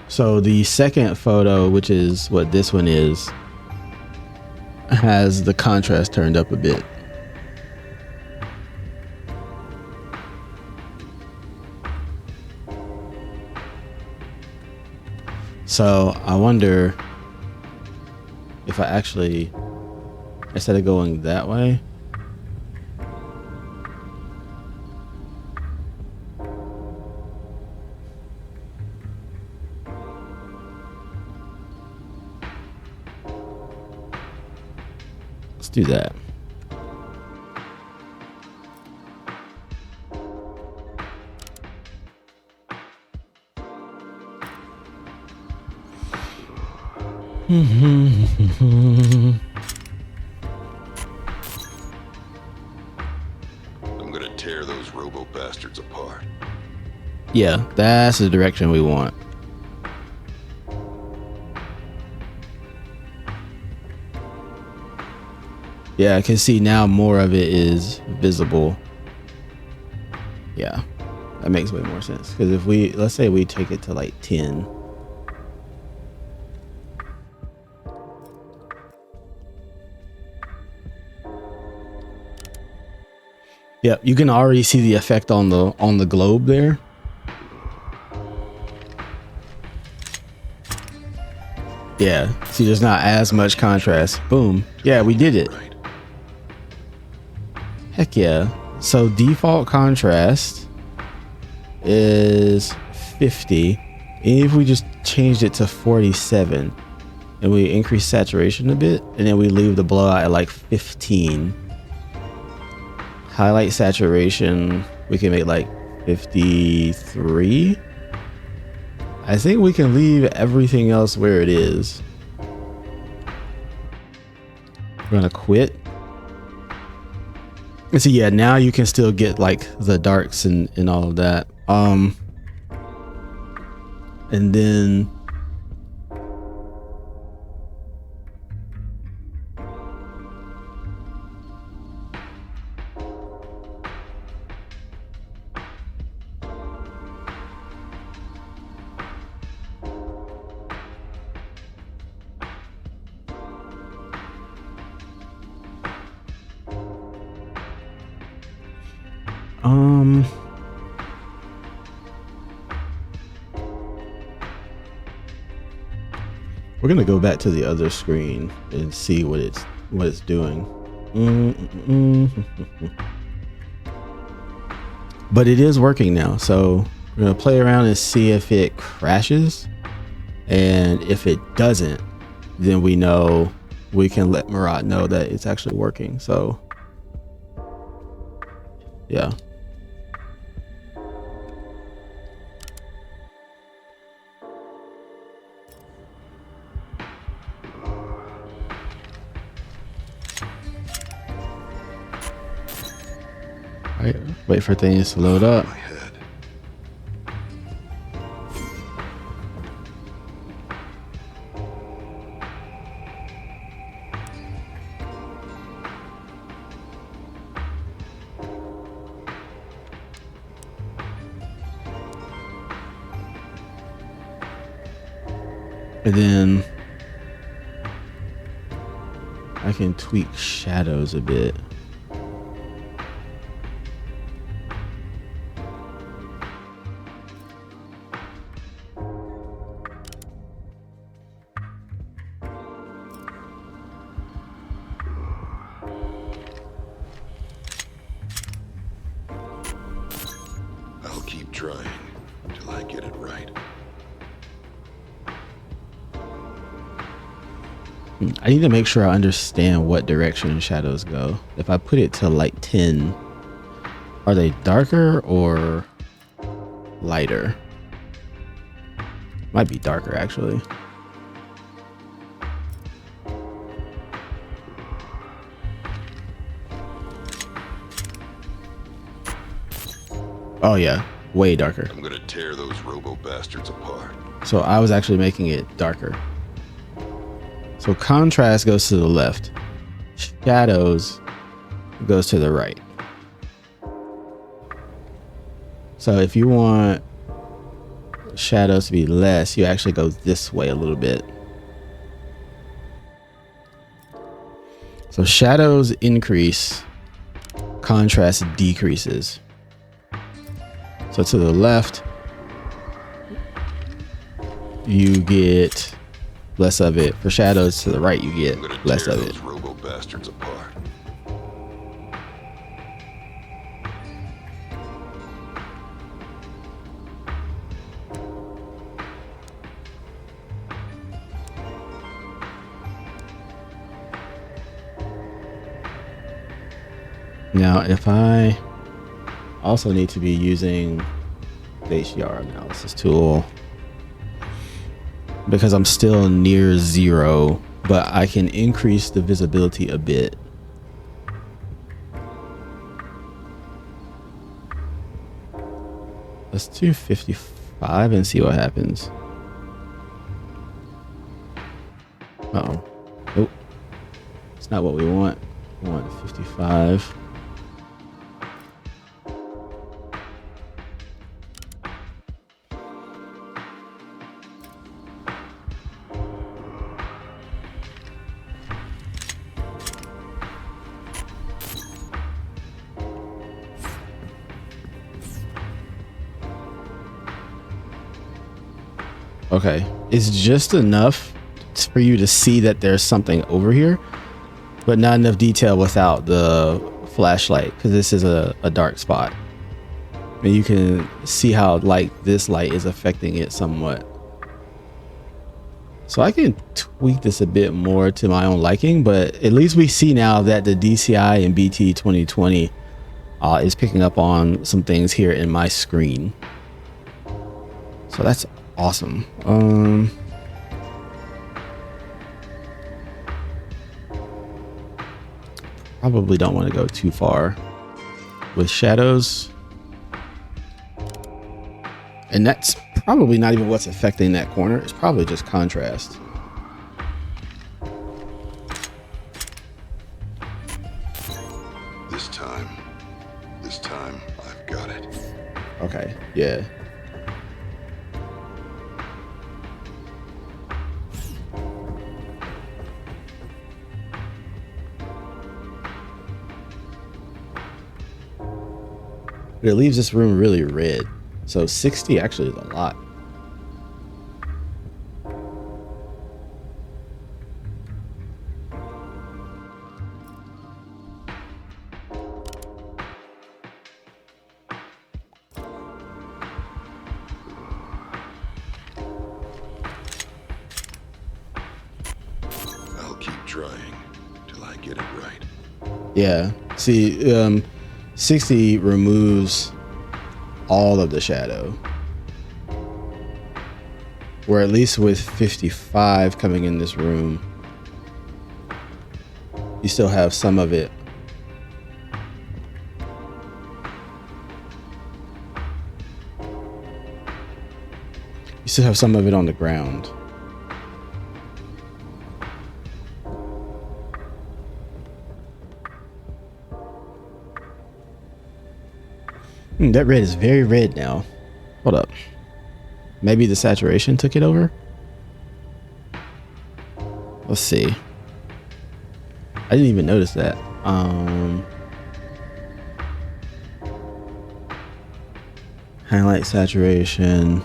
So the second photo, which is what this one is, has the contrast turned up a bit. So I wonder if I actually, instead of going that way, let's do that. I'm gonna tear those robo bastards apart. Yeah, that's the direction we want. Yeah, I can see now more of it is visible. Yeah, that makes way more sense. Because if we, let's say we take it to like 10. Yeah, you can already see the effect on the globe there. Yeah, see, there's not as much contrast. Boom. Yeah, we did it. Heck yeah. So default contrast is 50. And if we just changed it to 47 and we increase saturation a bit, and then we leave the blowout at like 15. Highlight saturation, we can make like 53. I think we can leave everything else where it is. We're gonna quit. And so yeah, now you can still get like the darks and all of that. And then we're gonna go back to the other screen and see what it's doing. But it is working now, so we're gonna play around and see if it crashes, and if it doesn't, then we know we can let Murat know that it's actually working. So yeah. All right, wait for things to load up. My head. And then I can tweak shadows a bit. I'll keep trying till I get it right. I need to make sure I understand what direction shadows go. If I put it to like 10, are they darker or lighter? Might be darker actually. Oh yeah, way darker. I'm gonna tear those robo bastards apart. So I was actually making it darker. So contrast goes to the left. Shadows goes to the right. So if you want shadows to be less, you actually go this way a little bit. So shadows increase, contrast decreases. So to the left, you get less of it. For shadows to the right, you get less of it. Those robo bastards apart. Now, if I also need to be using the HDR analysis tool because I'm still near 0, but I can increase the visibility a bit. Let's do 55 and see what happens. Uh-oh. Nope. It's not what we want. We want 55. Okay, it's just enough for you to see that there's something over here, but not enough detail without the flashlight because this is a dark spot. And you can see how this light is affecting it somewhat. So I can tweak this a bit more to my own liking, but at least we see now that the DCI and BT 2020 is picking up on some things here in my screen. So that's awesome. Probably don't want to go too far with shadows. And that's probably not even what's affecting that corner. It's probably just contrast. This time, I've got it. Okay, yeah. But it leaves this room really red. So 60 actually is a lot. I'll keep trying till I get it right. Yeah. See, 60 removes all of the shadow. Or at least with 55 coming in this room, you still have some of it. You still have some of it on the ground. That red is very red now. Hold up. Maybe the saturation took it over? Let's see. I didn't even notice that. Highlight saturation.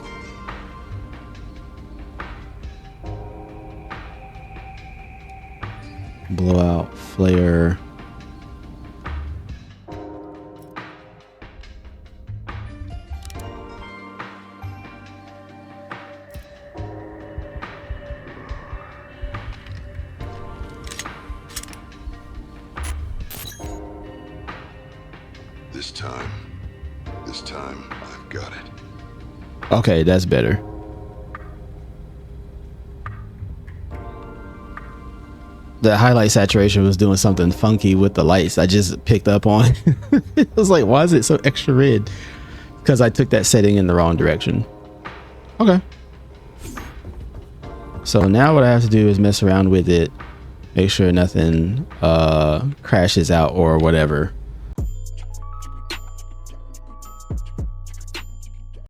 Blowout flare. This time, I've got it. Okay, that's better. The highlight saturation was doing something funky with the lights. I just picked up on. It was like, why is it so extra red? Because I took that setting in the wrong direction. Okay. So now what I have to do is mess around with it, make sure nothing crashes out or whatever.